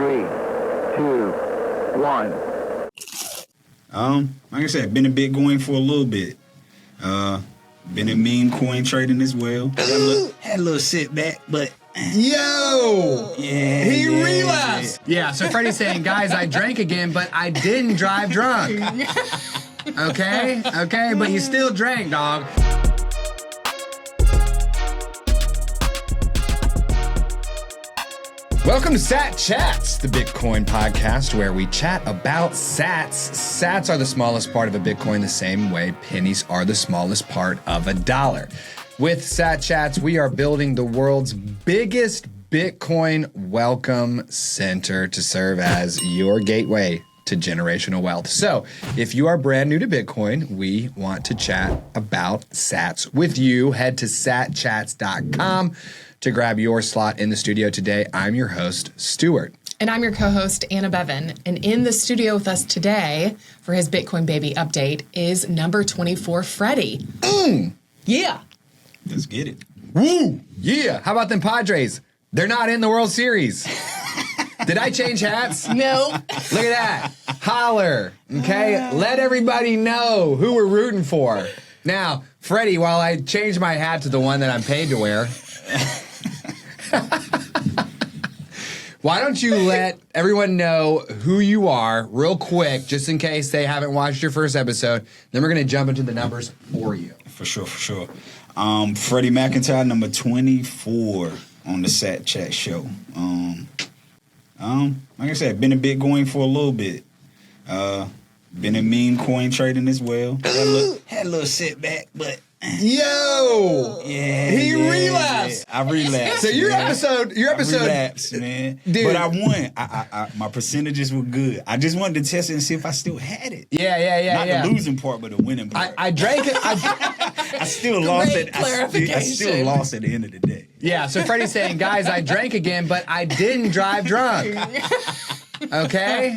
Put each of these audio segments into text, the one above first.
3, 2, 1. Like I said, been in Bitcoin for a little bit. Been in meme coin trading as well. Had a little setback, but Yo! yeah, He yeah, relapsed! Yeah, so Freddie's saying, guys, I drank again, but I didn't drive drunk. Okay? Okay, but you still drank, dog. Welcome to Sat Chats, the Bitcoin podcast where we chat about sats. Sats are the smallest part of a Bitcoin the same way pennies are the smallest part of a dollar. With Sat Chats, we are building the world's biggest Bitcoin welcome center to serve as your gateway to generational wealth. So, if you are brand new to Bitcoin, we want to chat about sats with you. Head to satchats.com to grab your slot in the studio today. I'm your host, Stuart. And I'm your co-host, Anna Bevan. And in the studio with us today for his Bitcoin Baby update is number 24, Freddie. Yeah. let's get it. Woo! Yeah. How about them Padres? They're not in the World Series. Did I change hats? No. Look at that. Holler. Okay? Let everybody know who we're rooting for. Now, Freddie, while I change my hat to the one that I'm paid to wear, why don't you let everyone know who you are real quick, just in case they haven't watched your first episode. Then we're going to jump into the numbers for you. For sure. Freddie McIntyre, number 24 on the Sat Chat show. Like I said, been in Bitcoin for a little bit. Been in meme coin trading as well. Had a little setback, but Yo! yeah, He relapsed. Yeah. I relapsed. So your man. episode, I relapsed, man. Dude. But I won. I my percentages were good. I just wanted to test it and see if I still had it. Yeah. Not the losing part, but the winning part. I drank it. I still lost Great it. I still lost at the end of the day. Yeah, so Freddie's saying, guys, I drank again, but I didn't drive drunk. Okay,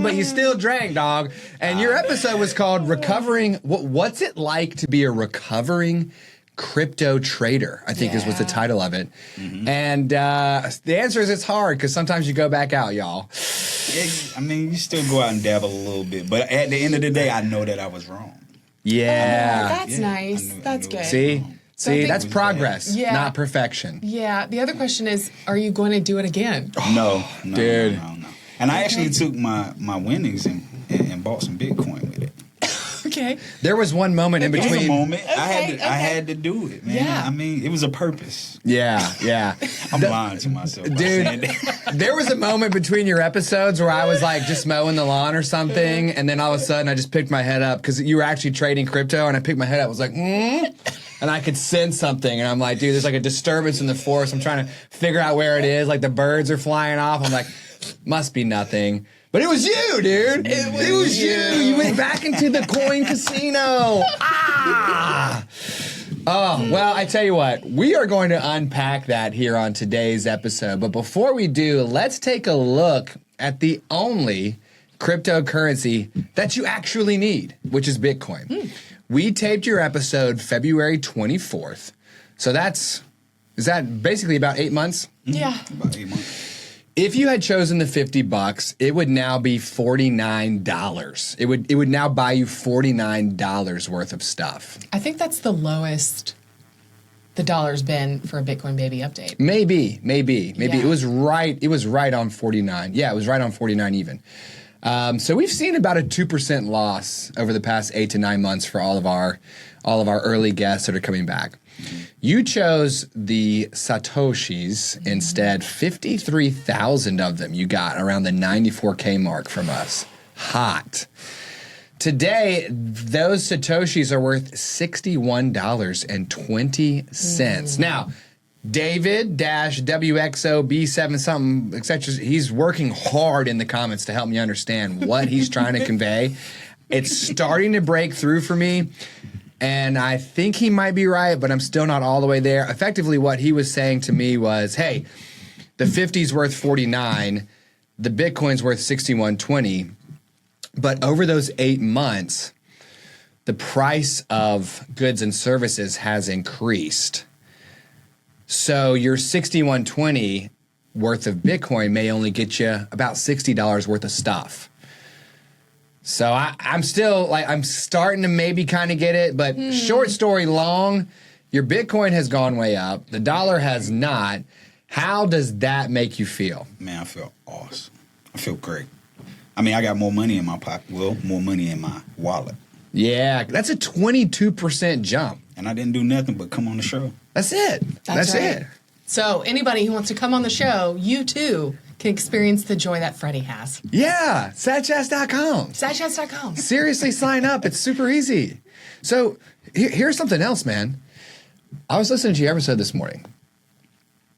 but you still drank, dog. And your episode was called Recovering. What's it like to be a recovering crypto trader? I think is what's the title of it. Mm-hmm. And the answer is it's hard because sometimes you go back out, y'all. I mean, you still go out and dabble a little bit, but at the end of the day, I know that I was wrong. Yeah. That's nice. That's good. See, that's progress, Yeah. not perfection. Yeah. The other question is, are you going to do it again? No, dude. No. And I actually took my winnings and bought some Bitcoin with it. Okay. There was one moment in There was between. a moment. Okay. I had to do it, man. Yeah. I mean, it was a purpose. Yeah. I'm lying to myself. by saying Dude, that. there was a moment between your episodes where I was like just mowing the lawn or something, and then all of a sudden I just picked my head up because you were actually trading crypto, and I picked my head up. I was like, and I could sense something, and I'm like, dude, there's like a disturbance in the forest. I'm trying to figure out where it is. Like the birds are flying off. I'm like, must be nothing. But it was you, dude. It was you. You went back into the coin casino. Oh, well, I tell you what, we are going to unpack that here on today's episode. But before we do, let's take a look at the only cryptocurrency that you actually need, which is Bitcoin. We taped your episode February 24th. So is that basically about 8 months? Yeah. About 8 months. If you had chosen the $50, it would now be $49. It would now buy you $49 worth of stuff. I think that's the lowest the dollar's been for a Bitcoin Baby update. Maybe. Yeah. It was right on 49. Yeah, it was right on 49 even. So we've seen about a 2% loss over the past 8 to 9 months for all of our early guests that are coming back. You chose the Satoshis instead. 53,000 of them you got around the 94K mark from us. Hot. Today, those Satoshis are worth $61.20. Now, David-WXOB7 something, etc. He's working hard in the comments to help me understand what he's trying to convey. It's starting to break through for me. And I think he might be right, but I'm still not all the way there. Effectively, what he was saying to me was, hey, the 50's worth 49, the Bitcoin's worth 61.20, but over those 8 months, the price of goods and services has increased. So your 61.20 worth of Bitcoin may only get you about $60 worth of stuff. So I'm still like, I'm starting to maybe kind of get it, but short story long, your Bitcoin has gone way up. The dollar has not. How does that make you feel? Man, I feel awesome. I feel great. I mean, I got more money in my pocket. Well, more money in my wallet. Yeah, that's a 22% jump. And I didn't do nothing but come on the show. That's it. That's right. it. So anybody who wants to come on the show, you too can experience the joy that Freddie has. Yeah, satchast.com. Satchast.com. Seriously, sign up. It's super easy. So here's something else, man. I was listening to your episode this morning,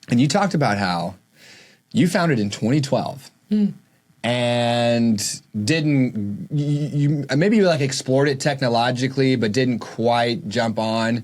and you talked about how you founded in 2012 and didn't, maybe you like explored it technologically, but didn't quite jump on.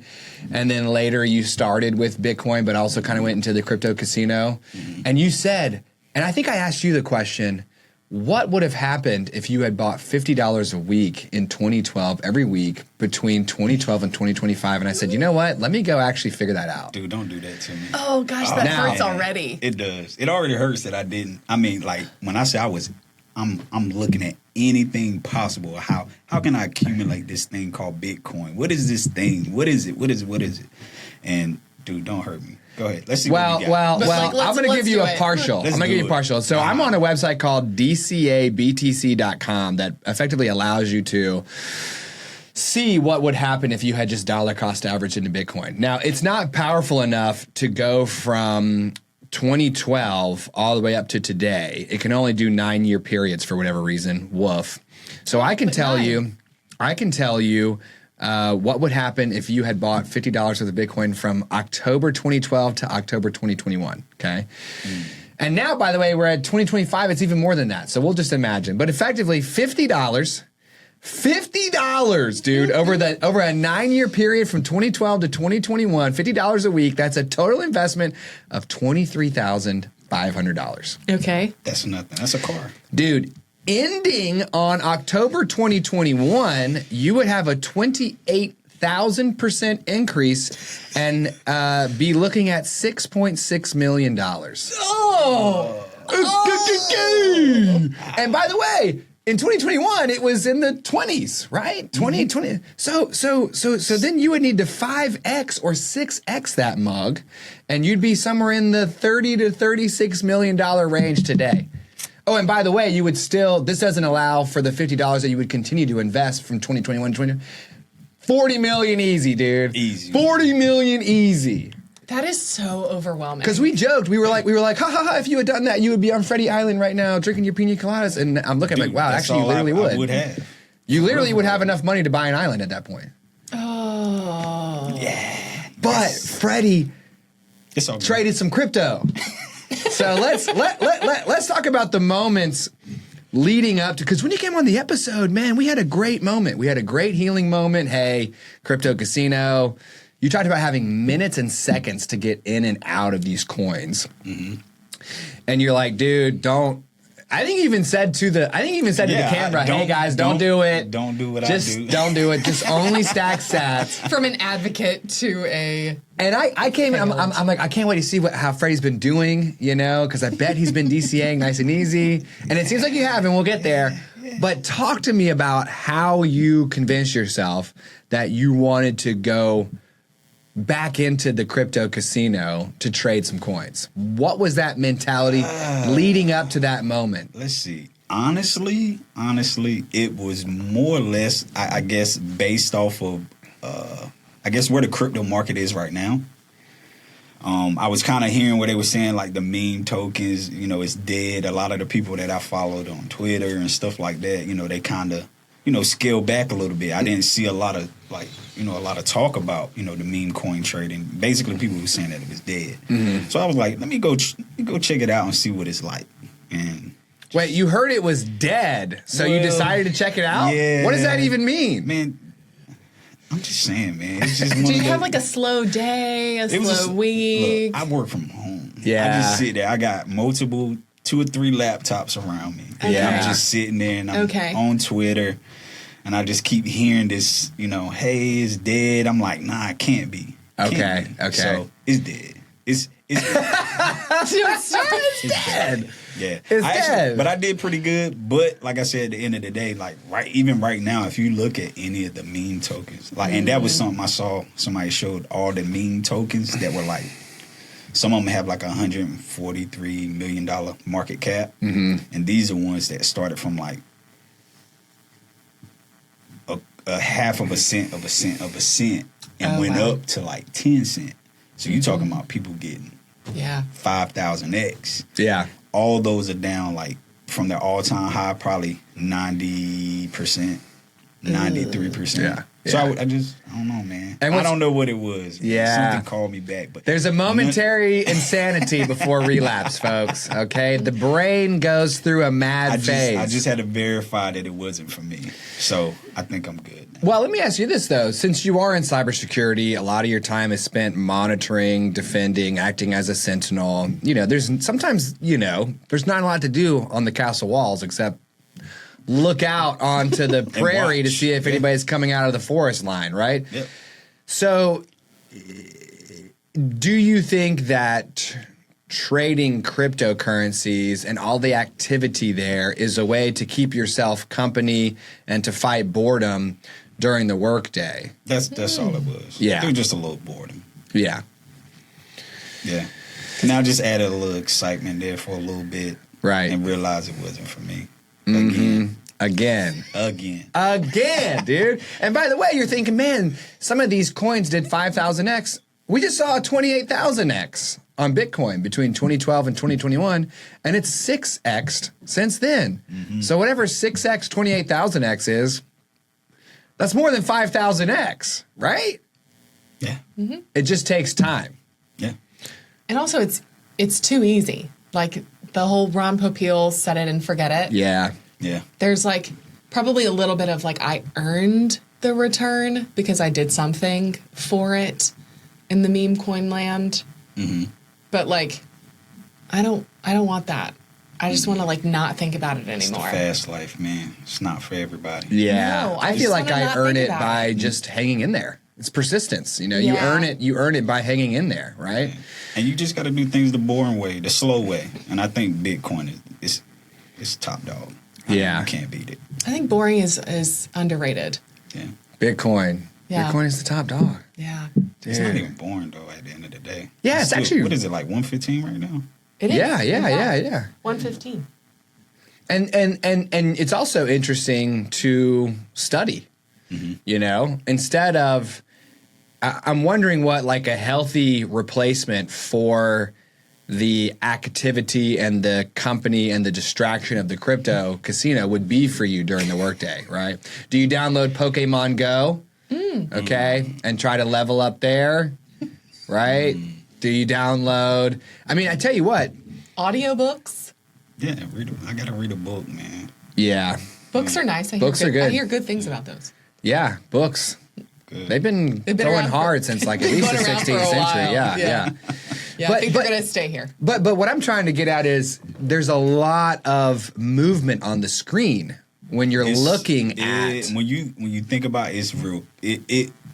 And then later you started with Bitcoin, but also kind of went into the crypto casino. And you said, and I think I asked you the question, what would have happened if you had bought $50 a week in 2012 every week between 2012 and 2025? And I said, you know what? Let me go actually figure that out. Dude, don't do that to me. Oh, gosh, that Now- hurts already. It does. It already hurts that I didn't. I mean, like, when I say I'm looking at anything possible. How can I accumulate this thing called Bitcoin? What is this thing? What is it? What is it? And, dude, don't hurt me. Go ahead. Let's see what we got. But, like, I'm going to give you let's a do it. partial. Let's I'm going to do give you a it. partial. So I'm on a website called dcabtc.com that effectively allows you to see what would happen if you had just dollar cost average into Bitcoin. Now, it's not powerful enough to go from 2012 all the way up to today. It can only do 9-year periods for whatever reason. Woof. So I can tell you what would happen if you had bought $50 worth of Bitcoin from October 2012 to October 2021, okay? And now, by the way, we're at 2025. It's even more than that. So we'll just imagine. But effectively, $50, dude, over a 9-year period from 2012 to 2021, $50 a week. That's a total investment of $23,500. Okay. That's nothing. That's a car. Dude, ending on October 2021, you would have a 28,000% increase and be looking at $6.6 million. Oh! And by the way, in 2021, it was in the 20s, right? 2020. So then you would need to 5x or 6x that mug, and you'd be somewhere in the $30 to $36 million range today. Oh, and by the way, you would still, this doesn't allow for the $50 that you would continue to invest from 2021 to 20. $40 million easy, dude. Easy. $40 million easy. That is so overwhelming. Because we joked, we were like, ha ha ha, if you had done that, you would be on Freddie Island right now drinking your pina coladas. And I'm looking Dude, like, wow, that's actually you all literally would. I would have. You literally would have enough money to buy an island at that point. Oh. Yeah. But Freddie It's all good. traded some crypto. So let's talk about the moments leading up to, because when you came on the episode, man, we had a great moment. We had a great healing moment. Hey, crypto casino. You talked about having minutes and seconds to get in and out of these coins. And you're like, dude, don't. I think you even said to the camera, hey guys, don't do it. Don't do what Just I do. don't do it. Just only stack sats. From an advocate to a... And I came in, I'm like, I can't wait to see how Freddie's been doing, you know, because I bet he's been DCAing nice and easy. And it seems like you have, and we'll get there. But talk to me about how you convinced yourself that you wanted to go back into the crypto casino to trade some coins. What was that mentality leading up to that moment? Let's see. Honestly, it was more or less, I guess, based off of, I guess, where the crypto market is right now. I was kind of hearing what they were saying, like the meme tokens, you know, it's dead. A lot of the people that I followed on Twitter and stuff like that, you know, they kind of, you know, scaled back a little bit. I didn't see a lot of, like, you know, a lot of talk about, you know, the meme coin trading. Basically, people were saying that it was dead. So I was like, let me go check it out and see what it's like. And Wait, you heard it was dead, so you Well, decided to check it out? yeah. What does that even mean? man, I'm just saying, man. It's just one Do you of have those- like a slow day, a It was slow week? Look, I work from home. Yeah. I just sit there. I got multiple 2 or 3 laptops around me. And Yeah. I'm just sitting there and I'm Okay. on Twitter and I just keep hearing this, you know, hey, it's dead. I'm like, nah, it can't be. Can't Okay, be. okay. So it's dead. It's dead. It's dead. Yeah, It's dead. But I did pretty good. But like I said, at the end of the day, like even right now, if you look at any of the meme tokens, like, and that was something I saw. Somebody showed all the meme tokens that were like, some of them have like $143 million market cap, and these are ones that started from like a half of a cent of a cent of a cent and went up to like 10 cents. So you talking about people getting 5,000x. Yeah. All those are down like from their all-time high, probably 90%, 93%. Yeah. So I don't know, man. And I don't know what it was. Yeah. Something called me back. But There's a momentary insanity before relapse, folks. Okay? The brain goes through a mad phase. I just had to verify that it wasn't for me. So I think I'm good now. Well, let me ask you this, though. Since you are in cybersecurity, a lot of your time is spent monitoring, defending, acting as a sentinel. You know, there's sometimes, there's not a lot to do on the castle walls except look out onto the prairie to see if anybody's coming out of the forest line, right? Yep. So do you think that trading cryptocurrencies and all the activity there is a way to keep yourself company and to fight boredom during the workday? That's all it was. Yeah. It was just a little boredom. Yeah. Yeah. Now just added a little excitement there for a little bit. Right. And realized it wasn't for me. Again, dude. And by the way, you're thinking, man, some of these coins did 5,000x. We just saw a 28,000x on Bitcoin between 2012 and 2021, and it's 6x'd since then. So whatever 6x 28,000x is, that's more than 5,000x, right? Yeah. It just takes time. Yeah. And also, it's too easy. Like the whole Ron Popeil set it and forget it. Yeah. Yeah. There's like probably a little bit of like I earned the return because I did something for it in the meme coin land. But like, I don't want that. I just want to like not think about it It's the anymore. fast life, man. It's not for everybody. Yeah. No, I I feel just like wanna I not earn think it about by it. just hanging in there. It's persistence. You Yeah. you earn it by hanging in there, right? And you just got to do things the boring way, the slow way. And I think Bitcoin is top dog. Yeah. You can't beat it. I think boring is underrated. Yeah. Bitcoin. Yeah. Bitcoin is the top dog. Yeah. It's not even boring, though, at the end of the day. Yeah, it's still, actually- What is it, like 115 right now? It is. Yeah. 115. And it's also interesting to study. Instead of, I'm wondering what like a healthy replacement for the activity and the company and the distraction of the crypto casino would be for you during the workday, right? Do you download Pokemon Go? Okay, and try to level up there, right? Do you download? I mean, I tell you what. Audiobooks. Yeah, I got to read a book, man. Yeah. Books are nice. Books are good. I hear good things about those. Yeah, books. Good. They've been going around hard since like at least the Going around for 16th a century. while. Yeah. Yeah, But- I think but- they're going to stay here. But what I'm trying to get at is there's a lot of movement on the screen when you're looking at. When you think about it, it's real.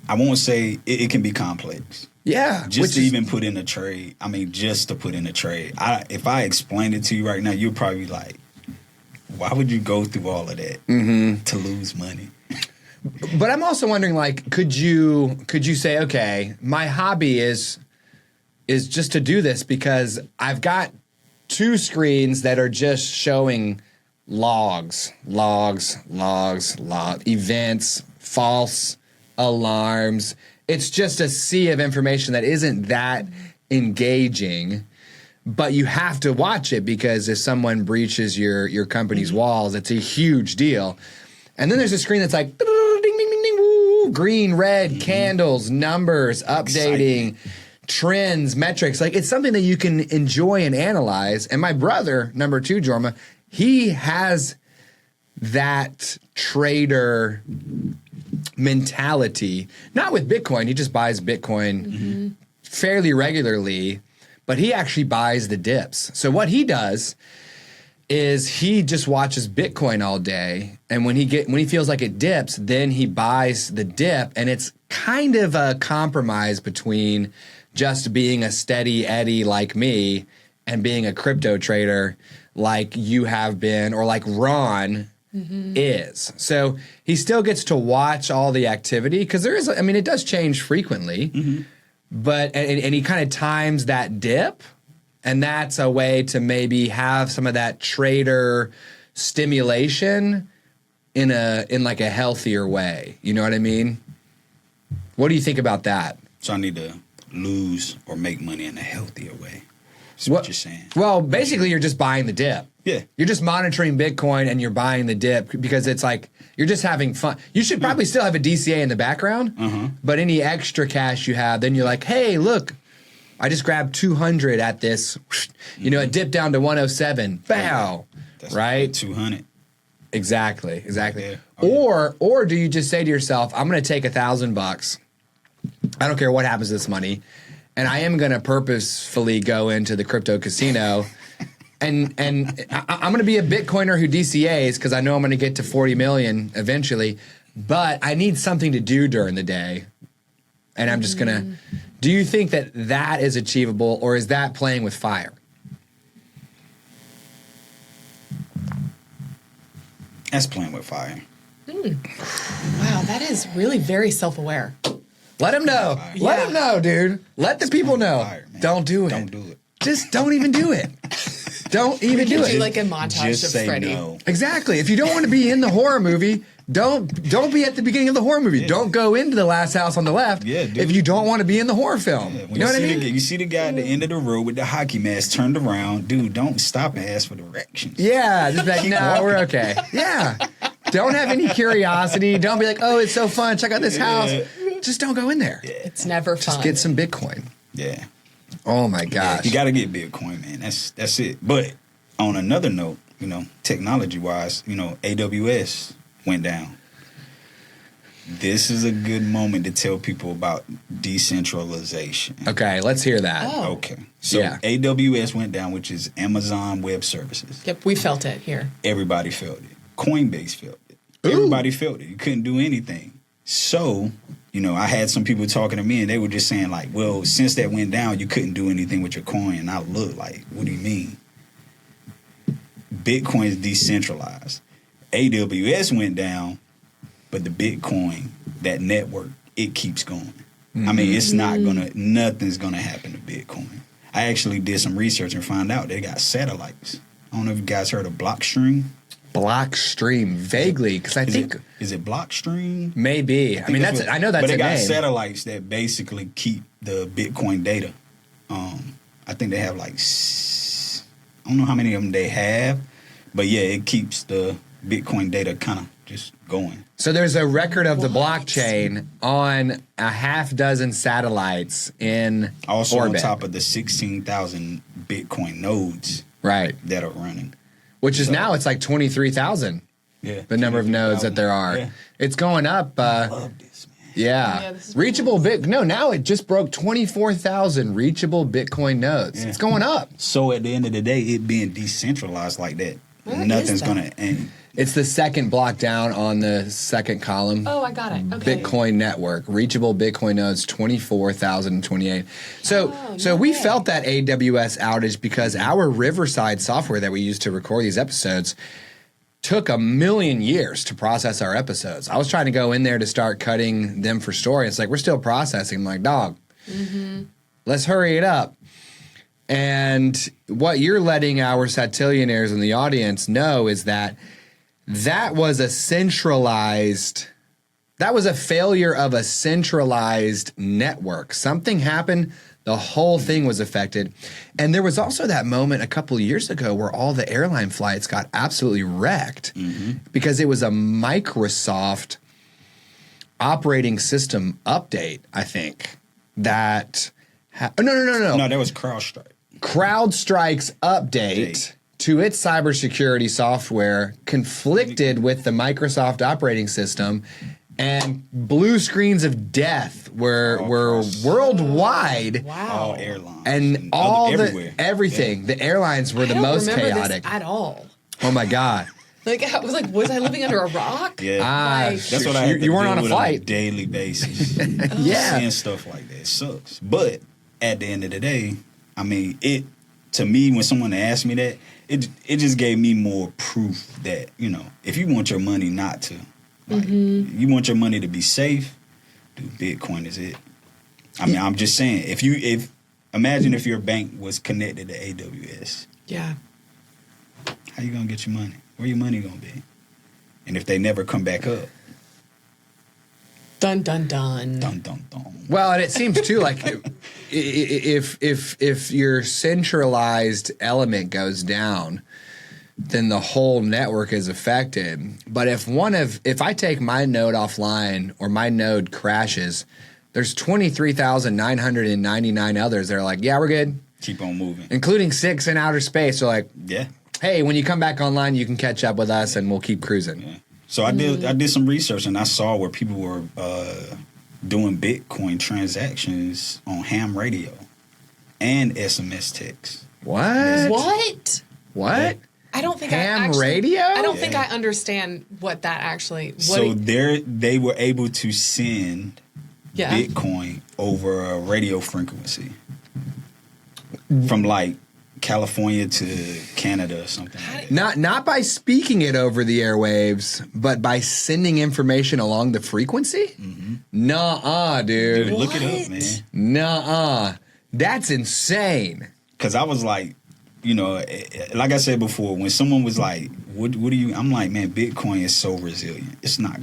I won't say it can be complex. Yeah. Just to even put in a trade. I mean, just to put in a trade. If I explain it to you right now, you'll probably be like, why would you go through all of that to lose money? But I'm also wondering, like, could you say, okay, my hobby is just to do this because I've got two screens that are just showing logs, events, false alarms. It's just a sea of information that isn't that engaging, but you have to watch it because if someone breaches your company's walls, it's a huge deal. And then there's a screen that's like ding, ding, ding, ding, woo, green, red, candles, numbers, updating, trends, metrics. Like it's something that you can enjoy and analyze. And my brother, number 2, Jorma, he has that trader mentality. Not with Bitcoin. He just buys Bitcoin fairly regularly, but he actually buys the dips. So what he does is he just watches Bitcoin all day, and when he feels like it dips, then he buys the dip, and it's kind of a compromise between just being a steady Eddie like me and being a crypto trader like you have been or like Ron is. So he still gets to watch all the activity because it does change frequently, but and he kind of times that dip, and that's a way to maybe have some of that trader stimulation in like a healthier way. You know what I mean? What do you think about that? So I need to lose or make money in a healthier way. That's what you're saying. Well, basically, you're just buying the dip. Yeah. You're just monitoring Bitcoin and you're buying the dip because it's like you're just having fun. You should probably still have a DCA in the background, but any extra cash you have, then you're like, hey, look, I just grabbed 200 at this. It dipped down to 107. Bow. That's right? 200. Exactly. Yeah. Or do you just say to yourself, I'm going to take $1,000. I don't care what happens to this money. And I am going to purposefully go into the crypto casino and I'm going to be a Bitcoiner who DCAs because I know I'm going to get to 40 million eventually, but I need something to do during the day. And I'm just going to, do you think that is achievable, or is that playing with fire? That's playing with fire. Wow, that is really very self-aware. Let him know. Yeah. Let him know, dude. Let the people know. Fire, man. Don't do it. Don't do it. Just don't even do it. Don't even do We could it. do like a montage Just of say Freddie. no. Exactly. If you don't want to be in the horror movie, don't be at the beginning of the horror movie. Yeah. Don't go into the last house on the left if you don't want to be in the horror film. Yeah, You know what I mean? You see the guy at the end of the road with the hockey mask turned around. Dude, don't stop and ask for directions. Yeah, just be like, no, we're okay. Yeah. Don't have any curiosity. Don't be like, oh, it's so fun. Check out this house. Just don't go in there. It's never fun. Just get some Bitcoin. Yeah. Oh my Yeah, gosh. you got to get Bitcoin, man. That's it. But on another note, technology-wise, AWS went down. This is a good moment to tell people about decentralization. Okay, let's hear that. Oh. Okay. So Yeah. AWS went down, which is Amazon Web Services. Yep, we felt it here. Everybody felt it. Coinbase felt it. Everybody felt it. You couldn't do anything. So, I had some people talking to me and they were just saying like, well, since that went down, you couldn't do anything with your coin. And I looked like, what do you mean? Bitcoin is decentralized. AWS went down, but the Bitcoin, that network, it keeps going. I mean, it's nothing's gonna happen to Bitcoin. I actually did some research and found out they got satellites. I don't know if you guys heard of Blockstream. Blockstream, vaguely, because I think Is it Blockstream? maybe. I mean, I know that's but they a got name. satellites that basically keep the Bitcoin data. I think they have I don't know how many of them they have, but yeah, it keeps the Bitcoin data kind of just going. So there's a record of the blockchain on a half dozen satellites in Also orbit. on top of the 16,000 Bitcoin nodes Right. that are running. Which is So- now it's like 23,000, Yeah, the number of nodes that there are. Yeah. It's going up. I love this, man. Yeah. this is Reachable now it just broke 24,000 reachable Bitcoin nodes. Yeah. It's going up. So at the end of the day, it being decentralized like that, Where nothing's is that? going to end. It's the second block down on the second column. Oh, I got it. Okay. Bitcoin network, reachable Bitcoin nodes, 24,028. So we way. felt that AWS outage because our Riverside software that we use to record these episodes took 1,000,000 years to process our episodes. I was trying to go in there to start cutting them for story. It's like, we're still processing. I'm like, dog, let's hurry it up. And what you're letting our satillionaires in the audience know is that was a failure of a centralized network. Something happened, the whole thing was affected. And there was also that moment a couple of years ago where all the airline flights got absolutely wrecked because it was a Microsoft operating system update, I think, that no, No, that was CrowdStrike. CrowdStrike's update to its cybersecurity software conflicted with the Microsoft operating system, and blue screens of death were worldwide, All airlines. and everywhere. everything. The airlines were I the don't most remember chaotic. this at all. Oh my God! I was like, was I living under a rock? Yeah. Like, That's what I had to You weren't deal on a with flight. a daily basis. Yeah. Seeing stuff like that sucks. But at the end of the day, I mean, to me, when someone asked me that, it just gave me more proof that, if you want your money not to, you want your money to be safe, dude, Bitcoin is it. I mean, I'm just saying, imagine if your bank was connected to AWS. Yeah. How you gonna get your money? Where your money gonna be? And if they never come back up? Dun, dun, dun. Dun, dun, dun. Well, and it seems too like if your centralized element goes down, then the whole network is affected. But if I take my node offline or my node crashes, there's 23,999 others that are like, yeah, we're good. Keep on moving. Including 6 in outer space. They're like, yeah. Hey, when you come back online, you can catch up with us and we'll keep cruising. Yeah. So I did some research and I saw where people were doing Bitcoin transactions on ham radio and SMS text. What? What? I don't think ham radio? I don't think I understand what that actually. They were able to send Bitcoin over a radio frequency from like California to Canada or something. Not by speaking it over the airwaves, but by sending information along the frequency? Mm-hmm. Nuh-uh, dude. Look it up, man. Nuh-uh. That's insane. Because I was like, like I said before, when someone was like, what do you... I'm like, man, Bitcoin is so resilient. It's not...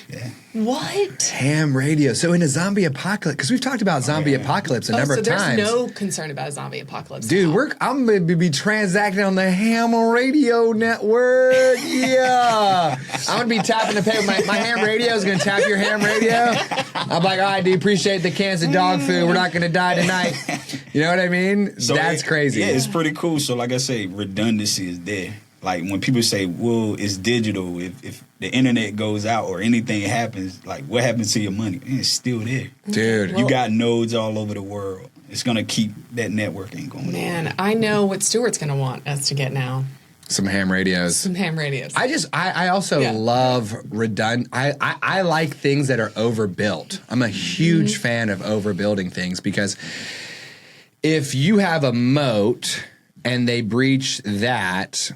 Yeah. What? Ham radio. So in a zombie apocalypse, because we've talked about zombie apocalypse a number of times. There's no concern about a zombie apocalypse. Dude, I'm going to be transacting on the ham radio network. Yeah. I'm going to be tapping the pay. My ham radio is going to tap your ham radio. I'm like, all right, dude, appreciate the cans of dog food. We're not going to die tonight. You know what I mean? So that's crazy. Yeah, it's pretty cool. So like I say, redundancy is there. Like when people say, well, it's digital, if the internet goes out or anything happens, like what happens to your money? It's still there. Dude. You got nodes all over the world. It's going to keep that networking going. Man, I know what Stuart's going to want us to get now. Some ham radios. I also love redundant. I like things that are overbuilt. I'm a huge fan of overbuilding things because if you have a moat and they breach that,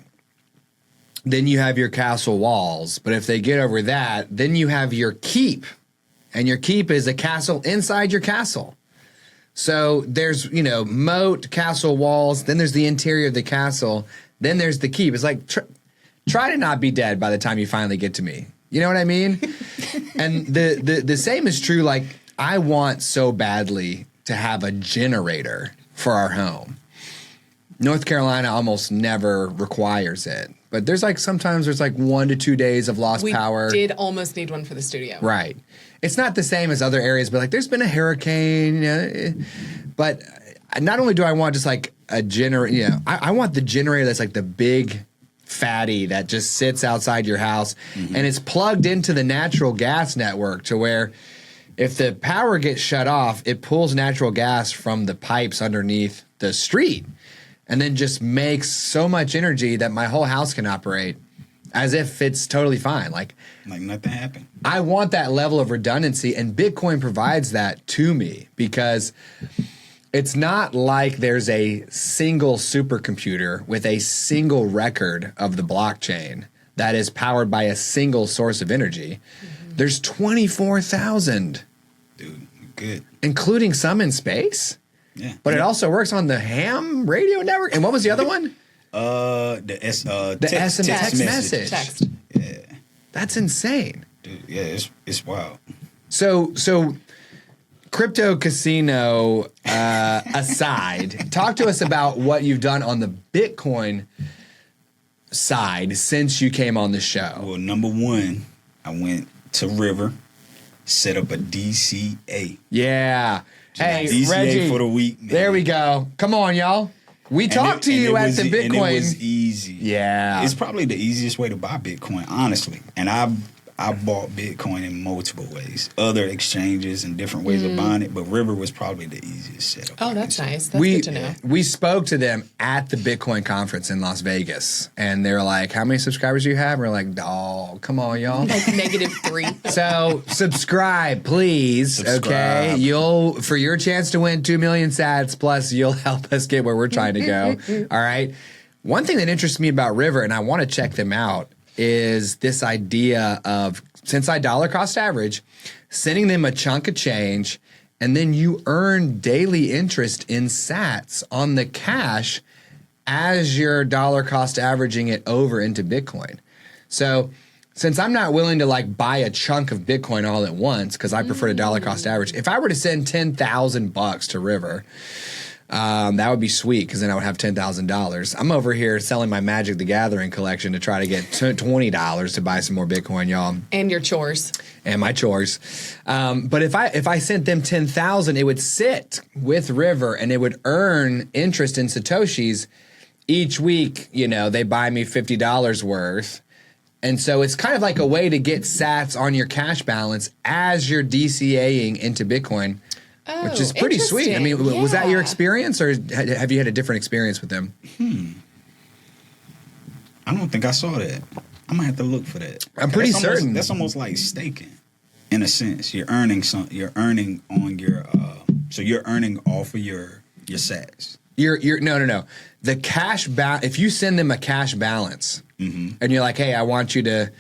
then you have your castle walls. But if they get over that, then you have your keep. And your keep is a castle inside your castle. So there's, moat, castle walls. Then there's the interior of the castle. Then there's the keep. It's like, try to not be dead by the time you finally get to me. You know what I mean? And the same is true. Like, I want so badly to have a generator for our home. North Carolina almost never requires it. But sometimes there's 1 to 2 days of lost power. We did almost need one for the studio. Right. It's not the same as other areas, but there's been a hurricane. But not only do I want just a generator, I want the generator that's the big fatty that just sits outside your house and it's plugged into the natural gas network to where if the power gets shut off, it pulls natural gas from the pipes underneath the street. And then just makes so much energy that my whole house can operate as if it's totally fine. Like nothing happened. I want that level of redundancy, and Bitcoin provides that to me because it's not like there's a single supercomputer with a single record of the blockchain that is powered by a single source of energy. There's 24,000. Dude, good. Including some in space. Yeah. But it also works on the ham radio network. And what was the other one? Text message. Text. Yeah. That's insane. Dude, yeah, it's wild. So crypto casino aside, talk to us about what you've done on the Bitcoin side since you came on the show. Well, number one, I went to River, set up a DCA. Yeah. Hey, DCA Reggie, for the week, man. There we go. Come on, y'all. We talked to you at the Bitcoin. And it was easy. Yeah. It's probably the easiest way to buy Bitcoin, honestly. And I I bought Bitcoin in multiple ways, other exchanges and different ways of buying it, but River was probably the easiest setup. Oh, that's nice. That's good to know. We spoke to them at the Bitcoin conference in Las Vegas, and they're like, "How many subscribers do you have?" And we're like, "Oh, come on, y'all." Like -3. So subscribe, please. Okay, for your chance to win 2 million sats, plus you'll help us get where we're trying to go. All right. One thing that interests me about River, and I want to check them out, is this idea of, since I dollar cost average, sending them a chunk of change, and then you earn daily interest in sats on the cash as you're dollar cost averaging it over into Bitcoin. So since I'm not willing to like buy a chunk of Bitcoin all at once, because I prefer to dollar cost average, if I were to send $10,000 to River, that would be sweet, because then I would have $10,000. I'm over here selling my Magic the Gathering collection to try to get $20 to buy some more Bitcoin, y'all. And your chores. And my chores. But if I sent them $10,000, it would sit with River and it would earn interest in Satoshis each week. You know, they buy me $50 worth. And so it's kind of like a way to get sats on your cash balance as you're DCAing into Bitcoin. Oh, which is pretty sweet. I mean, was that your experience, or have you had a different experience with them? I don't think I saw that. I'm gonna have to look for that. I'm pretty certain that's almost like staking, in a sense. You're earning You're earning on your. So you're earning off of your sats. No. The cash if you send them a cash balance, and you're like, hey, I want you to.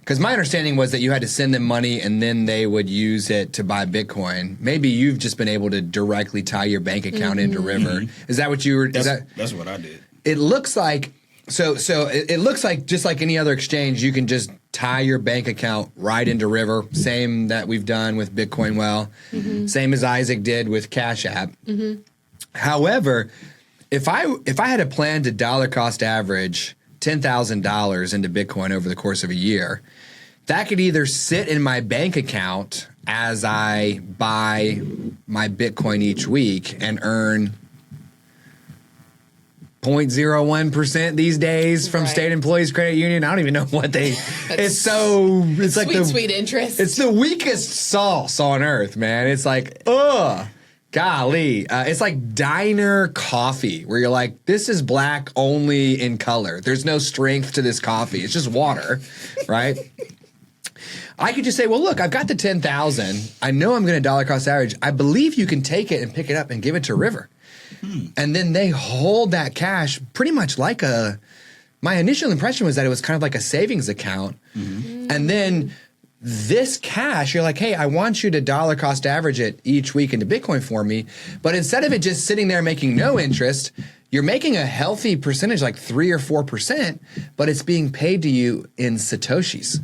Because my understanding was that you had to send them money and then they would use it to buy Bitcoin. Maybe you've just been able to directly tie your bank account into River. Is that what you were? That's what I did. It looks like it looks like, just like any other exchange, you can just tie your bank account right into River. Same that we've done with Bitcoin Well. Same as Isaac did with Cash App. However, if I had a plan to dollar cost average $10,000 into Bitcoin over the course of a year, that could either sit in my bank account as I buy my Bitcoin each week and earn 0.01% these days from State Employees Credit Union. I don't even know what they. It's like sweet interest. It's the weakest sauce on earth, man. It's like, ugh. Golly, it's like diner coffee, where you're like, this is black only in color. There's no strength to this coffee. It's just water, right? I could just say, well, look, I've got the 10,000. I know I'm going to dollar cost average. I believe you can take it and pick it up and give it to River. And then they hold that cash pretty much like my initial impression was that it was kind of like a savings account. And then this cash, you're like, hey, I want you to dollar cost average it each week into Bitcoin for me. But instead of it just sitting there making no interest, you're making a healthy percentage, like 3 or 4%, but it's being paid to you in Satoshis.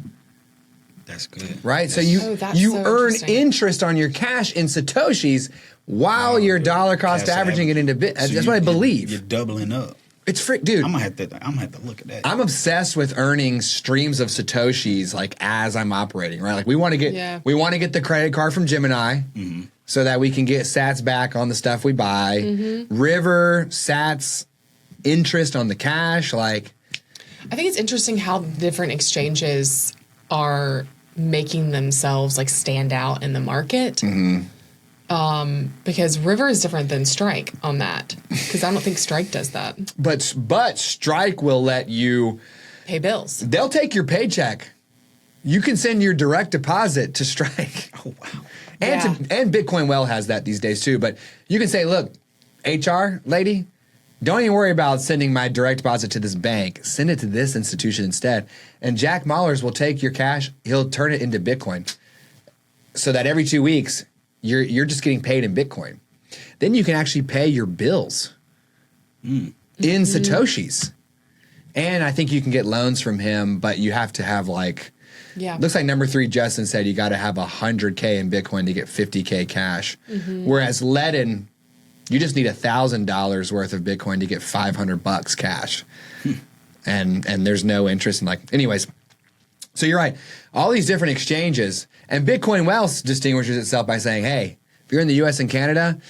That's good. Right? So you earn interest on your cash in Satoshis while you're dollar cost averaging it into Bitcoin. So that's what I believe. You're doubling up. It's dude. I'm gonna have to look at that. I'm obsessed with earning streams of Satoshis like as I'm operating, right? Like we want to get the credit card from Gemini so that we can get sats back on the stuff we buy. River, sats, interest on the cash. Like, I think it's interesting how different exchanges are making themselves like stand out in the market. Because River is different than Strike on that. Because I don't think Strike does that. But Strike will let you pay bills. They'll take your paycheck. You can send your direct deposit to Strike. Oh wow! And Bitcoin Well has that these days too. But you can say, look, HR lady, don't even worry about sending my direct deposit to this bank. Send it to this institution instead. And Jack Mallers will take your cash. He'll turn it into Bitcoin, so that every 2 weeks. You're just getting paid in Bitcoin. Then you can actually pay your bills in Satoshis. And I think you can get loans from him, but you have to have looks like number 3, Justin said you got to have 100K in Bitcoin to get 50K cash. Whereas Ledin, you just need $1,000 worth of Bitcoin to get $500 cash. And there's no interest in anyways. So you're right. All these different exchanges, and Bitcoin Wealth distinguishes itself by saying, hey, if you're in the U.S. and Canada,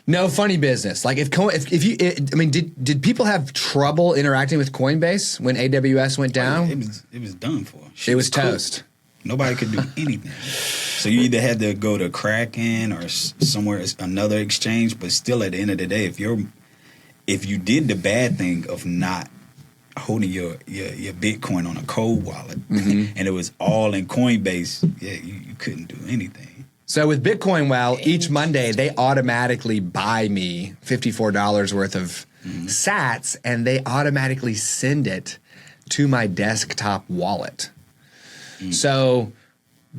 no funny business. Like did people have trouble interacting with Coinbase when AWS went down? It was done for. It was toast. Nobody could do anything. So you either had to go to Kraken or somewhere another exchange, but still at the end of the day, if you did the bad thing of not holding your Bitcoin on a cold wallet and it was all in Coinbase, you couldn't do anything. So with Bitcoin Well, each Monday they automatically buy me $54 worth of sats, and they automatically send it to my desktop wallet. So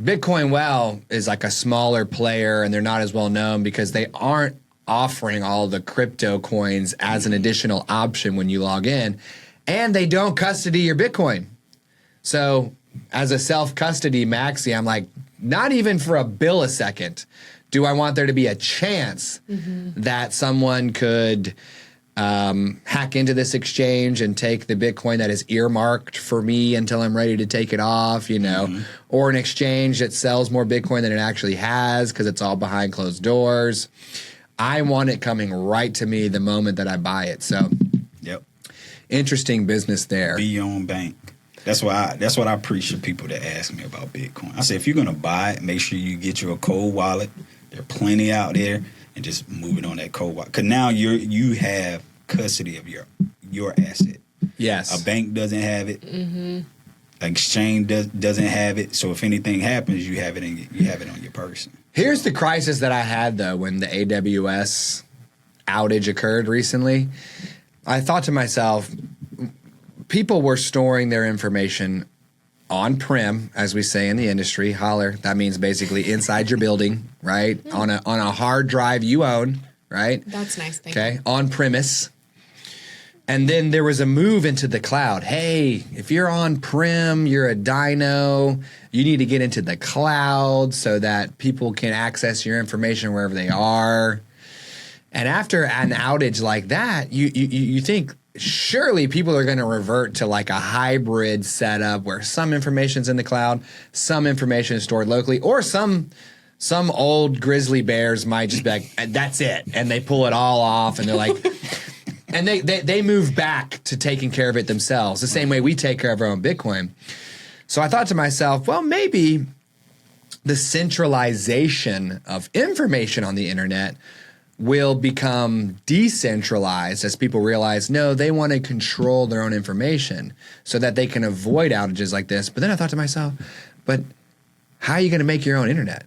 Bitcoin Well is like a smaller player, and they're not as well known because they aren't offering all the crypto coins as an additional option when you log in, and they don't custody your Bitcoin. So as a self-custody maxi, I'm like, not even for a bill a second do I want there to be a chance that someone could hack into this exchange and take the Bitcoin that is earmarked for me until I'm ready to take it off, or an exchange that sells more Bitcoin than it actually has because it's all behind closed doors. I want it coming right to me the moment that I buy it. So, interesting business there. Be your own bank. That's what I preach to people that ask me about Bitcoin. I say, if you're going to buy it, make sure you get you a cold wallet. There are plenty out there, and just move it on that cold wallet. Because now you have custody of your asset. Yes. A bank doesn't have it. An exchange doesn't have it. So if anything happens, you have it on your person. Here's the crisis that I had, though, when the AWS outage occurred recently. I thought to myself, people were storing their information on-prem, as we say in the industry. Holler. That means basically inside your building, right? On a hard drive you own, right? That's nice. Thank Okay, you. on-premise. And then there was a move into the cloud. Hey, if you're on-prem, you're a dino, you need to get into the cloud so that people can access your information wherever they are. And after an outage like that, you think surely people are going to revert to like a hybrid setup where some information's in the cloud, some information is stored locally, or some old grizzly bears might just be like, that's it. And they pull it all off and they're like, and they move back to taking care of it themselves, the same way we take care of our own Bitcoin. So I thought to myself, well, maybe the centralization of information on the internet will become decentralized as people realize, no, they want to control their own information so that they can avoid outages like this. But then I thought to myself, but how are you going to make your own internet?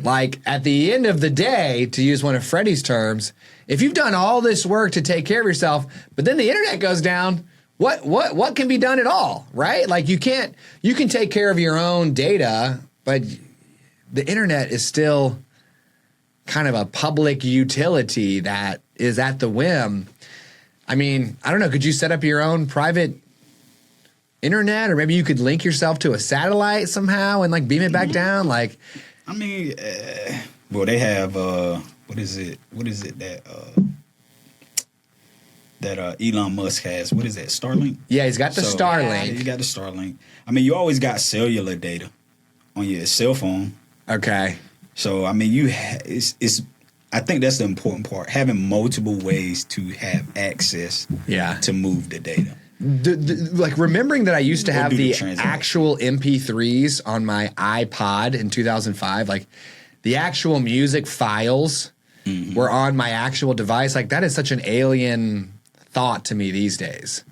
Like, at the end of the day, to use one of Freddie's terms, if you've done all this work to take care of yourself, but then the internet goes down, what can be done at all, right? Like, you can take care of your own data, but the internet is still kind of a public utility that is at the whim. I mean, I don't know, could you set up your own private internet, or maybe you could link yourself to a satellite somehow and like beam it back down? Like, I mean, well, they have what is it that Elon Musk has? What is that? Starlink? yeah, he's got the Starlink. Yeah, you got the Starlink. I mean, you always got cellular data on your cell phone. Okay. So I mean, it's. I think that's the important part: having multiple ways to have access. To move the data. Like, remembering that I used to have the transaction. actual MP3s on my iPod in 2005, like the actual music files were on my actual device. Like, that is such an alien thought to me these days.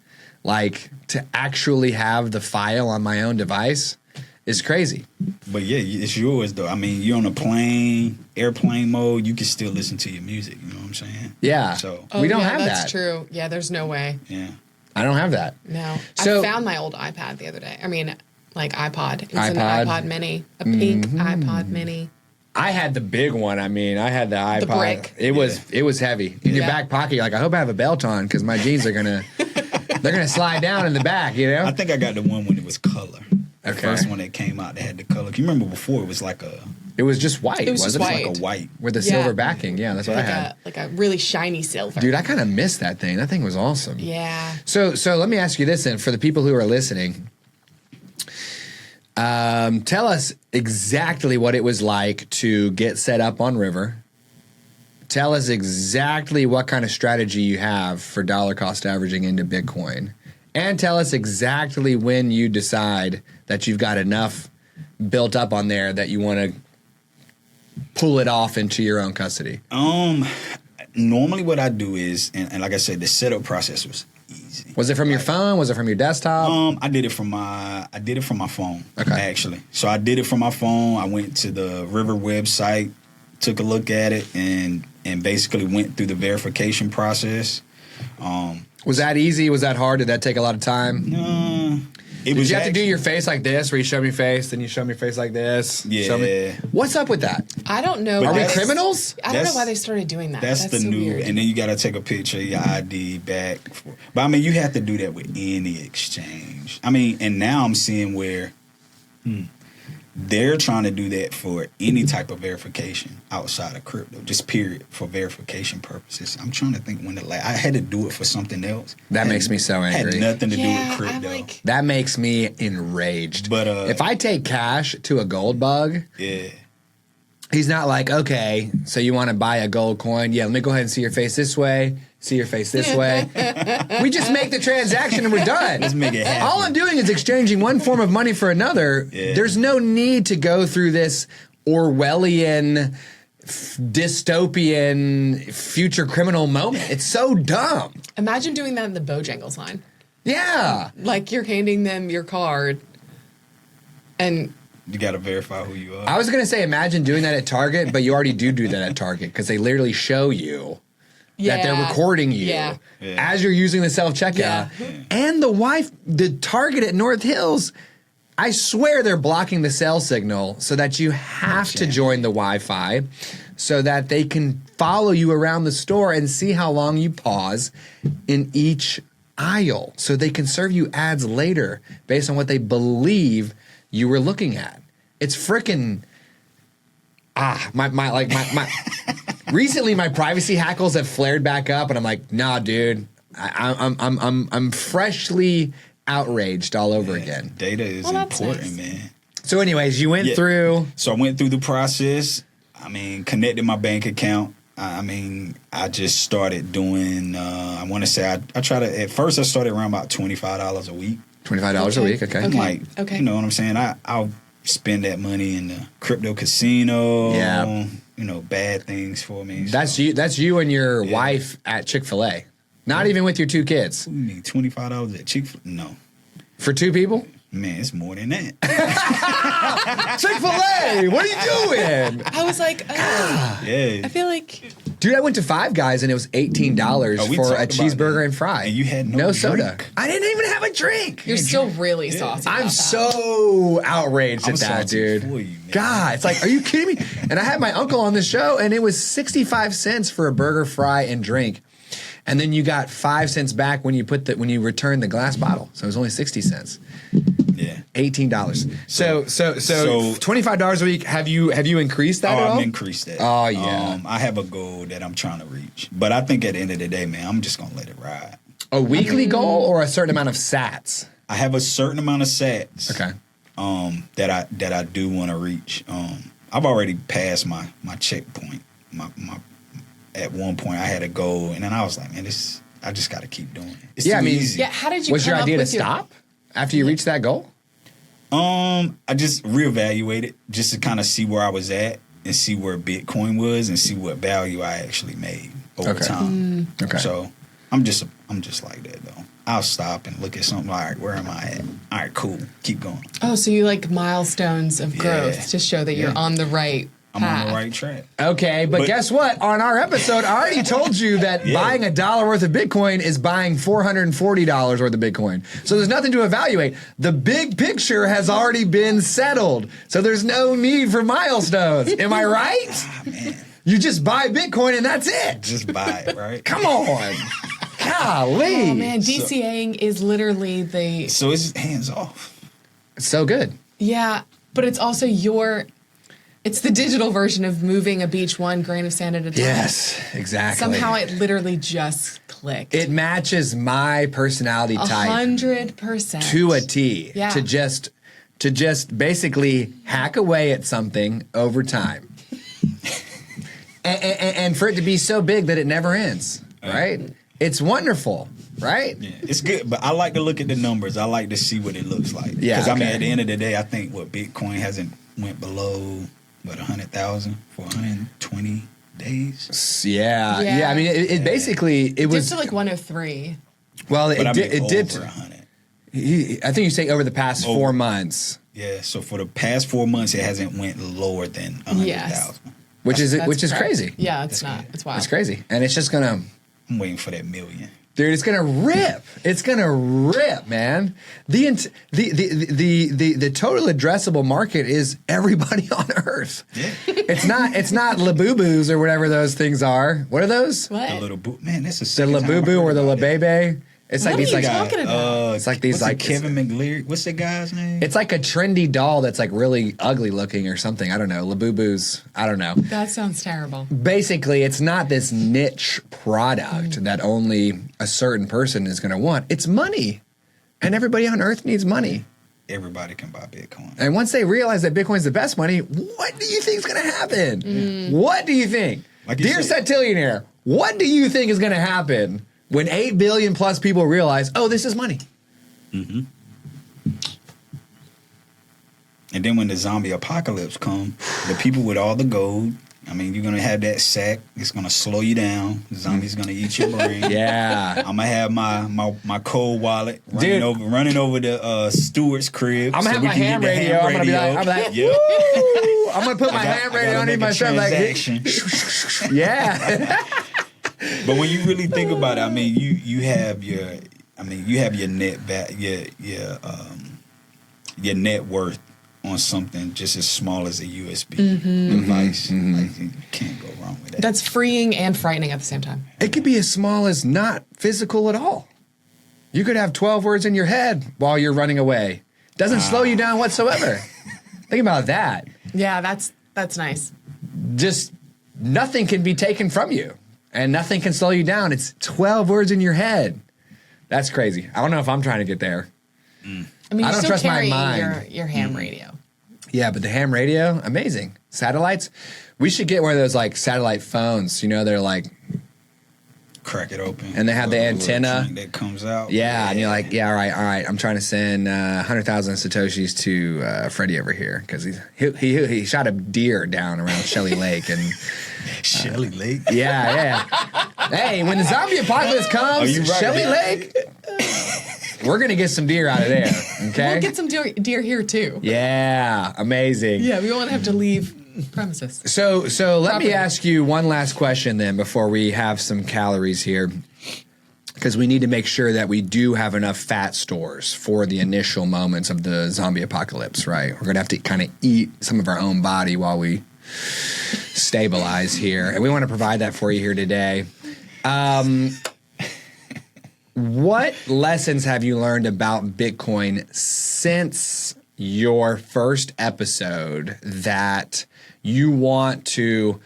Like, to actually have the file on my own device is crazy. But yeah, it's yours though. I mean, you're on a plane, airplane mode, you can still listen to your music. You know what I'm saying? Yeah. So we don't have that's that. true. Yeah, there's no way. yeah. I don't have that. No. So- I found my old iPad the other day. I mean, like iPod. It's iPod. an iPod mini. A pink iPod mini. I had the big one. I mean, I had the iPod. brick. It was heavy in your back pocket. You're like, I hope I have a belt on because my jeans are gonna they're gonna slide down in the back. You know. I think I got the one when it was color. The Okay. first one that came out that had the color. Can you remember before it was like a It was just white. It was just wasn't it? white. like a white? With a Yeah. silver backing. Yeah, that's what I had. Like a really shiny silver. Dude, I kind of missed that thing. That thing was awesome. Yeah. So let me ask you this then, for the people who are listening. Tell us exactly what it was like to get set up on River. Tell us exactly what kind of strategy you have for dollar cost averaging into Bitcoin. And tell us exactly when you decide that you've got enough built up on there that you want to pull it off into your own custody. Normally what I do is, and like I said, the setup process was easy. Was it from your phone? Was it from your desktop? I did it from my phone. Okay. Actually. So I did it from my phone. I went to the River website, took a look at it, and basically went through the verification process. Was that easy? Was that hard? Did that take a lot of time? Did you have to do your face like this, where you show me face, then you show me face like this? Yeah. What's up with that? I don't know. Are we criminals? I don't know why they started doing that. That's the so new, weird. and then you got to take a picture of your ID back. But I mean, you have to do that with any exchange. I mean, and now I'm seeing where they're trying to do that for any type of verification outside of crypto, just period, for verification purposes. I'm trying to think when I had to do it for something else. That makes me so angry. Had nothing to do with crypto. I'm like, That makes me enraged. But if I take cash to a gold bug, yeah. he's not like, okay, so you want to buy a gold coin? Yeah, let me go ahead and see your face this way, see your face this way. We just make the transaction and we're done. Let's make it happen. All I'm doing is exchanging one form of money for another. Yeah. There's no need to go through this Orwellian, dystopian, future criminal moment. It's so dumb. imagine doing that in the Bojangles line. Yeah. Like you're handing them your card, and You got to verify who you are. I was going to say, imagine doing that at Target, but you already do that at Target because they literally show you that they're recording you as you're using the self-checkout. Yeah. And the Target at North Hills, I swear they're blocking the cell signal so that you have to join the Wi-Fi so that they can follow you around the store and see how long you pause in each aisle so they can serve you ads later based on what they believe you were looking at. It's freaking my recently my privacy hackles have flared back up and I'm like, nah, dude, I'm freshly outraged all over again. Data is that's important, nice. man. So anyways, you went through. So I went through the process. I mean, connected my bank account. I mean, I just started doing, I want to say, I try to, at first I started around about $25 a week. $25 a week, okay. Like, you know what I'm saying? I'll spend that money in the crypto casino. Yeah. You know, bad things for me. That's you and your wife at Chick-fil-A. Not even with your two kids. What do you mean, $25 at Chick-fil-A? No. For two people? Man, it's more than that. Chick-fil-A, what are you doing? I was like, Yeah. I feel like Dude, I went to Five Guys and it was $18 we for a talked about cheeseburger that. and fry. And you had no soda. drink. I didn't even have a drink. you're still really saucy. I'm about that. so outraged I'm at that, salty dude. for you, man. God, it's like, are you kidding me? And I had my uncle on the show, and it was 65 cents for a burger, fry, and drink. And then you got 5 cents back when you returned the glass bottle. So it was only 60 cents. Yeah. $18. So $25 a week. Have you increased that at all? I've increased that. Oh, yeah. I have a goal that I'm trying to reach. But I think at the end of the day, man, I'm just going to let it ride. A weekly goal or a certain amount of sats? I have a certain amount of sats. Okay. That I do want to reach. I've already passed my checkpoint. My at one point I had a goal, and then I was like, man, I just got to keep doing it. It's too easy. Yeah, how did you? Was your come up idea to with your- stop after you reached that goal? I just reevaluated just to kind of see where I was at and see where Bitcoin was and see what value I actually made over time. Okay. So I'm just like that though. I'll stop and look at something. All right, where am I at? All right, cool. Keep going. Oh, so you like milestones of growth Yeah. to show that you're on the right I'm path. on the right track. Okay, but guess what? On our episode, I already told you that Yeah. buying $1 worth of Bitcoin is buying $440 worth of Bitcoin. So there's nothing to evaluate. The big picture has already been settled. So there's no need for milestones. Am I right? Man, You just buy Bitcoin and that's it. just buy it, right? Come on. Golly. Oh man, DCAing is literally the So it's hands off. So good. yeah, but it's also it's the digital version of moving a beach one grain of sand at a time. Yes, exactly. Somehow it literally just clicked. It matches my personality type 100%. to a T. Yeah. To just basically hack away at something over time. and for it to be so big that it never ends, right? It's wonderful, right? Yeah, it's good, but I like to look at the numbers. I like to see what it looks like. Yeah, because I mean, okay. at the end of the day, I think what Bitcoin hasn't went below 100,000 for 120 days. Yeah. Yeah. I mean, it basically it was Dipped to like 103. well, But I mean, it dipped. over 100. I think you're saying over the past 4 months, Yeah, so for the past 4 months, it hasn't went lower than 100,000. Yes. which is That's correct. crazy. Yeah, it's not. It's wild. It's crazy, and it's just gonna. I'm waiting for that million. Dude, it's gonna rip. It's gonna rip, man. The total addressable market is everybody on Earth. Yeah. It's not Labubu's or whatever those things are. What are those? The What? little man, that's a The second time I Labubu heard or the about that. Labebe? It's like What these are you like talking about? It's like these what's it, like Kevin McLeary. What's the guy's name? it's like a trendy doll that's like really ugly looking or something. I don't know. Labubu's. I don't know. That sounds terrible. Basically, it's not this niche product that only a certain person is going to want. It's money, and everybody on Earth needs money. Everybody can buy Bitcoin. And once they realize that Bitcoin's the best money, what do you think is going to happen? What do you think? Like you Dear said- Satillionaire, what do you think is going to happen when 8 billion plus people realize, oh, this is money? And then when the zombie apocalypse come, the people with all the gold, I mean, you're gonna have that sack. It's gonna slow you down. The zombie's gonna eat your brain. Yeah. I'm gonna have my cold wallet Dude. running over the steward's crib. I'm gonna have we my can ham get the radio. I'm gonna be like, Yep. woo! I'm gonna put my ham radio gotta underneath make my a shirt like, transaction. yeah. But when you really think about it, I mean, you have your net your net worth on something just as small as a USB device. Like, you can't go wrong with that. That's freeing and frightening at the same time. It could be as small as not physical at all. You could have 12 words in your head while you're running away. Doesn't slow you down whatsoever. Think about that. Yeah, that's nice. Just nothing can be taken from you and nothing can slow you down. It's 12 words in your head. That's crazy. I don't know if I'm trying to get there. I mean, I you're don't still trust my carrying mind. your ham radio. Yeah, but the ham radio, amazing. Satellites, we should get one of those like satellite phones. You know, they're like, Crack it open. And they have the Little- little antenna. drink that comes out. yeah, and you're like, yeah, all right. I'm trying to send 100,000 Satoshis to Freddie over here because he shot a deer down around Shelley Lake. And Shelley Lake. yeah. Hey, when the zombie apocalypse comes, you right Shelley there. Lake, we're going to get some deer out of there, okay? We'll get some deer here too. Yeah, amazing. Yeah, we won't have to leave premises. So let me Property. ask you one last question then before we have some calories here, because we need to make sure that we do have enough fat stores for the initial moments of the zombie apocalypse, right? We're going to have to kind of eat some of our own body while we stabilize here, and we want to provide that for you here today. What lessons have you learned about Bitcoin since your first episode that you want to,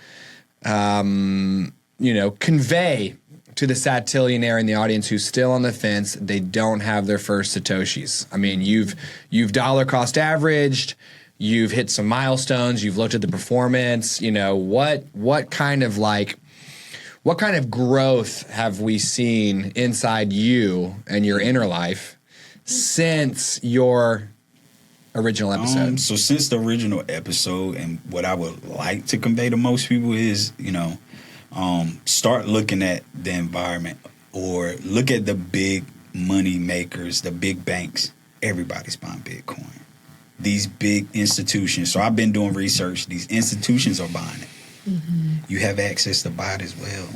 convey to the Satillionaire in the audience who's still on the fence? They don't have their first Satoshis. I mean, you've dollar cost averaged, you've hit some milestones, you've looked at the performance. You know, what kind of growth have we seen inside you and your inner life since your original episode? So since the original episode, and what I would like to convey to most people is, start looking at the environment, or look at the big money makers, the big banks. Everybody's buying Bitcoin. These big institutions. So I've been doing research. These institutions are buying it. Mm-hmm. You have access to buy it as well.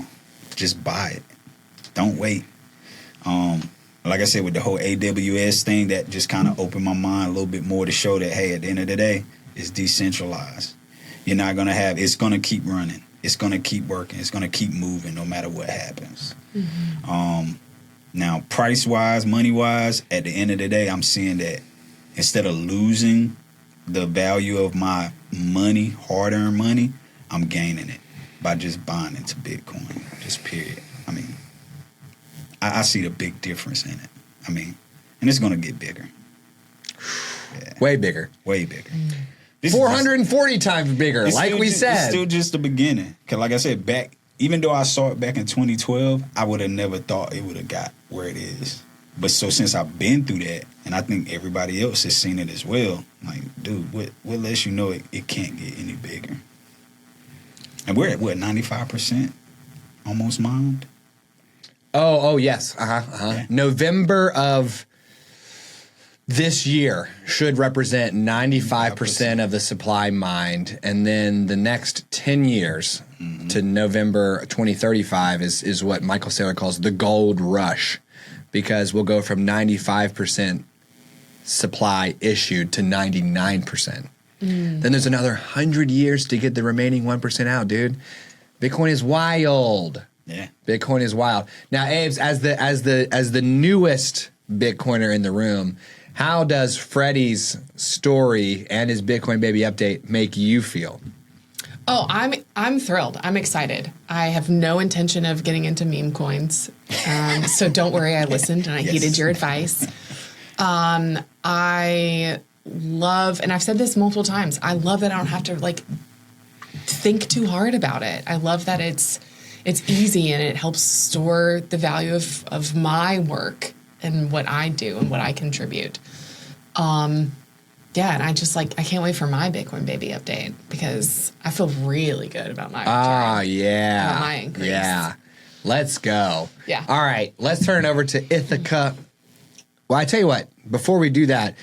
Just buy it. Don't wait. Like I said, with the whole AWS thing, that just kind of opened my mind a little bit more to show that, hey, at the end of the day, it's decentralized. You're not going to have, it's going to keep running. It's going to keep working. It's going to keep moving no matter what happens. Mm-hmm. Now, price-wise, money-wise, at the end of the day, I'm seeing that instead of losing the value of my money, hard-earned money, I'm gaining it by just buying into Bitcoin, just period. I mean, I see the big difference in it. I mean, and it's going to get bigger. Yeah. Way bigger. Way bigger. This 440 times bigger, like we It's said. still just the beginning. Because like I said, back even though I saw it back in 2012, I would have never thought it would have got where it is. But so since I've been through that, and I think everybody else has seen it as well, like, dude, what lets you know it can't get any bigger? And we're at, what, 95% almost mined? Oh, yes. Yeah. November of this year should represent 95% of the supply mined. And then the next 10 years to November 2035 is what Michael Saylor calls the gold rush, because we'll go from 95% supply issued to 99%. Then there's another 100 years to get the remaining 1% out, dude. Bitcoin is wild. Yeah. Bitcoin is wild. Now, Abe's, as the newest Bitcoiner in the room, how does Freddie's story and his Bitcoin baby update make you feel? Oh, I'm thrilled. I'm excited. I have no intention of getting into meme coins, so don't worry. I listened and I heeded your advice. I love, and I've said this multiple times, I love that I don't have to like think too hard about it. I love that it's easy and it helps store the value of my work and what I do and what I contribute. Yeah, and I can't wait for my Bitcoin baby update because I feel really good about my return. Yeah. About my increase. Yeah. Let's go. Yeah. All right, let's turn it over to Ithaca. Well, I tell you what, before we do that,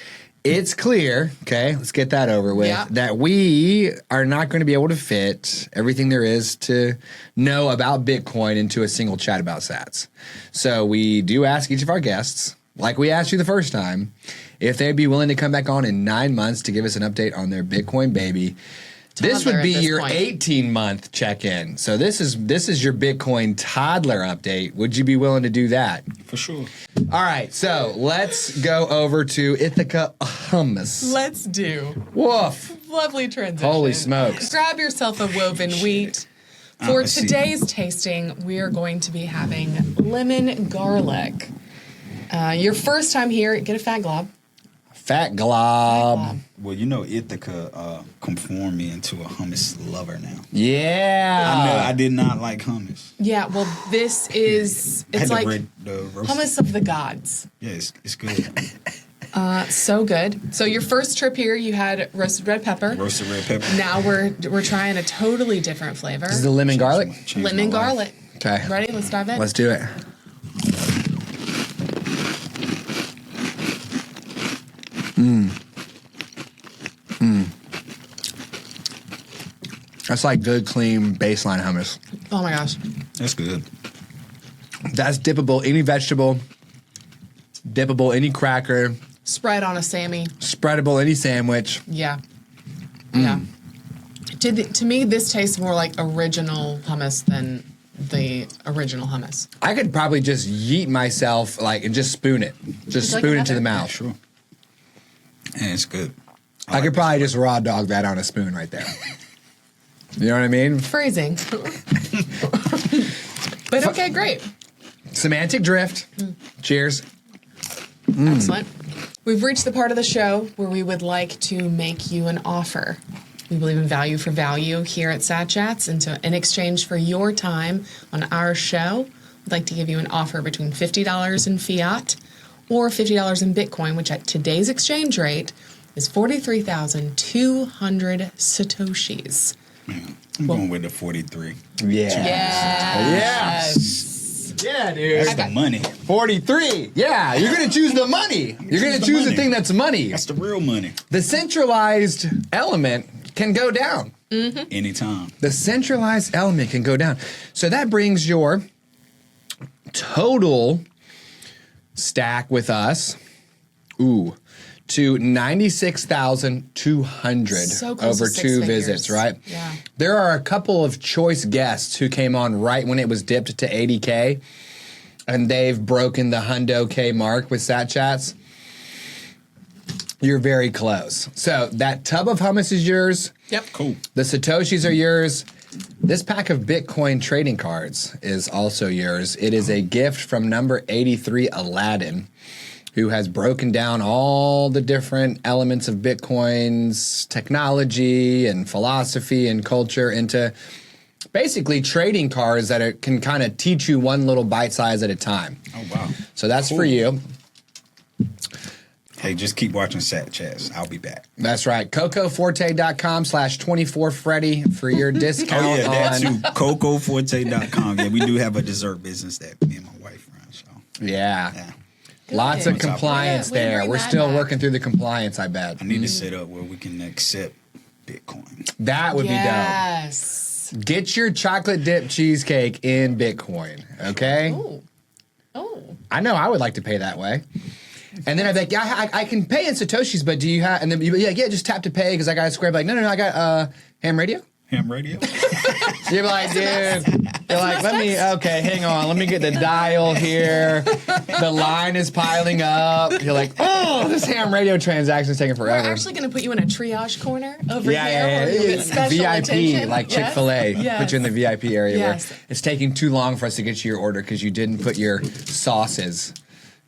it's clear, okay, let's get that over with, that we are not going to be able to fit everything there is to know about Bitcoin into a single chat about sats. So we do ask each of our guests, like we asked you the first time, if they'd be willing to come back on in 9 months to give us an update on their Bitcoin baby. This would be your 18-month check-in. So this is your Bitcoin toddler update. Would you be willing to do that? For sure. All right, so let's go over to Ithaca Hummus. Let's do. Woof. Lovely transition. Holy smokes. Grab yourself a woven wheat. For today's tasting, we are going to be having lemon garlic. Your first time here, get a fat glob. Fat glob. Well, you know, Ithaca conformed me into a hummus lover now. Yeah. I know I did not like hummus. Yeah, well, it's like hummus of the gods. Yeah, it's good. So good. So your first trip here, you had roasted red pepper. Roasted red pepper. Now we're trying a totally different flavor. This is the lemon garlic? Lemon garlic. Okay. Ready? Let's dive in. Let's do it. That's like good, clean baseline hummus. Oh my gosh. That's good. That's dippable any vegetable, dippable any cracker, Spread on a Sammy. spreadable any sandwich. Yeah. Yeah. To me, this tastes more like original hummus than the original hummus. I could probably just yeet myself and just spoon it. Just Like spoon it to another? the mouth. Sure. And it's good. I could probably just raw dog that on a spoon right there. You know what I mean? Phrasing. But okay, great. Semantic drift. Cheers. Excellent. We've reached the part of the show where we would like to make you an offer. We believe in value for value here at Sat Chats, and so in exchange for your time on our show, we'd like to give you an offer between $50 in fiat or $50 in Bitcoin, which at today's exchange rate is 43,200 Satoshis. I'm going with the 43. Yeah. Yes. Yeah, dude. That's the money. 43. Yeah, you're going to choose the money. You're going to choose the thing that's money. That's the real money. The centralized element can go down. Anytime. The centralized element can go down. So that brings your total stack with us, to 96,200 So close over to six two figures. visits, right? Yeah. There are a couple of choice guests who came on right when it was dipped to 80K, and they've broken the hundo K mark with Sat Chats. You're very close. So that tub of hummus is yours. Yep. Cool. The Satoshis are yours. This pack of Bitcoin trading cards is also yours. It is a gift from number 83 Aladdin, who has broken down all the different elements of Bitcoin's technology and philosophy and culture into basically trading cards that can kind of teach you one little bite size at a time. Oh, wow. So that's for you. Hey, just keep watching Sat Chats. I'll be back. That's right. CocoForte.com/24Freddie for your discount. Oh, yeah, that on... too. CocoForte.com. Yeah, we do have a dessert business that me and my wife run. So Yeah. Lots of Good. compliance We there. bring We're that still back. working through the compliance, I bet. I need to set up where we can accept Bitcoin. That would Yes. be dope. Get your chocolate dip cheesecake in Bitcoin, okay? Oh. I know I would like to pay that way. And then I'd be like, yeah, I can pay in Satoshis, but do you have, and then you'd be like, yeah, just tap to pay because I got a square. Like, no, I got ham radio. Ham radio? You're like, dude, you're like, okay, hang on, let me get the dial here. The line is piling up. You're like, oh, this ham radio transaction is taking We're forever. actually going to put you in a triage corner over here. Yeah. Where you'll get special VIP, attention. like Chick-fil-A. Yes. Put you in the VIP area Yes. where it's taking too long for us to get you your order because you didn't put your sauces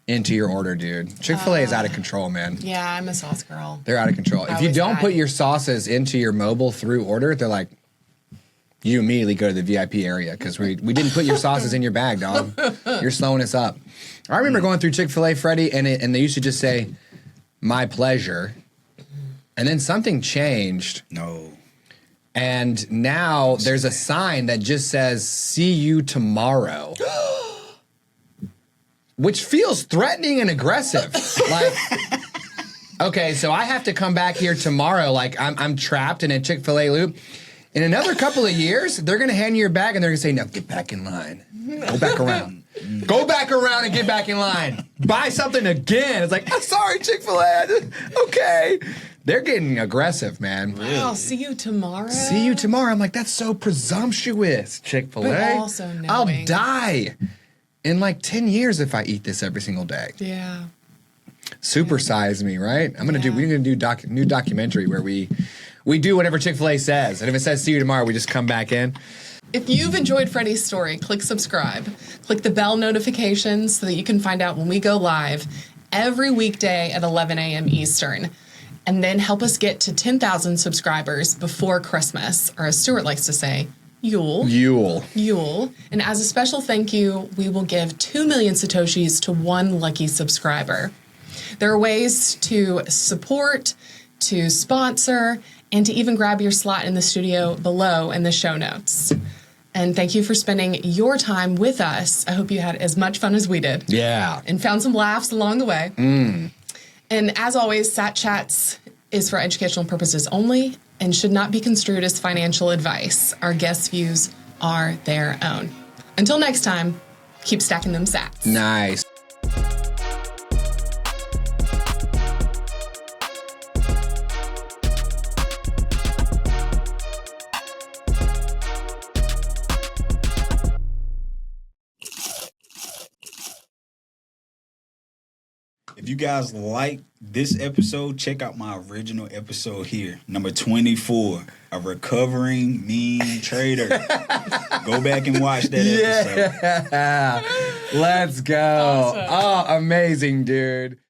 into your order, dude. Chick-fil-A is out of control, man. Yeah, I'm a sauce girl. They're out of control. If you Always don't bad. put your sauces into your mobile through order, they're like, you immediately go to the VIP area because we didn't put your sauces in your bag, dog. You're slowing us up. I remember going through Chick-fil-A, Freddie, and they used to just say, my pleasure. And then something changed. No. And now there's a sign that just says, see you tomorrow. Which feels threatening and aggressive. Like, okay, so I have to come back here tomorrow. Like, I'm trapped in a Chick-fil-A loop. In another couple of years, they're going to hand you your bag and they're going to say, no, get back in line. Go back around. Go back around and get back in line. Buy something again. It's like, sorry, Chick-fil-A. Okay. They're getting aggressive, man. I'll see you tomorrow. See you tomorrow. I'm like, that's so presumptuous, Chick-fil-A. But also knowing. I'll die in like 10 years if I eat this every single day. Yeah. Supersize me, right? We're gonna do new documentary where we do whatever Chick-fil-A says. And if it says see you tomorrow, we just come back in. If you've enjoyed Freddie's story, click subscribe. Click the bell notifications so that you can find out when we go live every weekday at 11 a.m. Eastern. And then help us get to 10,000 subscribers before Christmas, or as Stuart likes to say, Yule. And as a special thank you, we will give 2 million Satoshis to one lucky subscriber. There are ways to support, to sponsor, and to even grab your slot in the studio below in the show notes. And thank you for spending your time with us. I hope you had as much fun as we did. Yeah. And found some laughs along the way. And as always, Sat Chats is for educational purposes only and should not be construed as financial advice. Our guests' views are their own. Until next time, keep stacking them sats. Nice. If you guys like this episode, check out my original episode here, number 24, a recovering meme trader. Go back and watch that episode. Yeah. Let's go. Awesome. Oh, amazing, dude.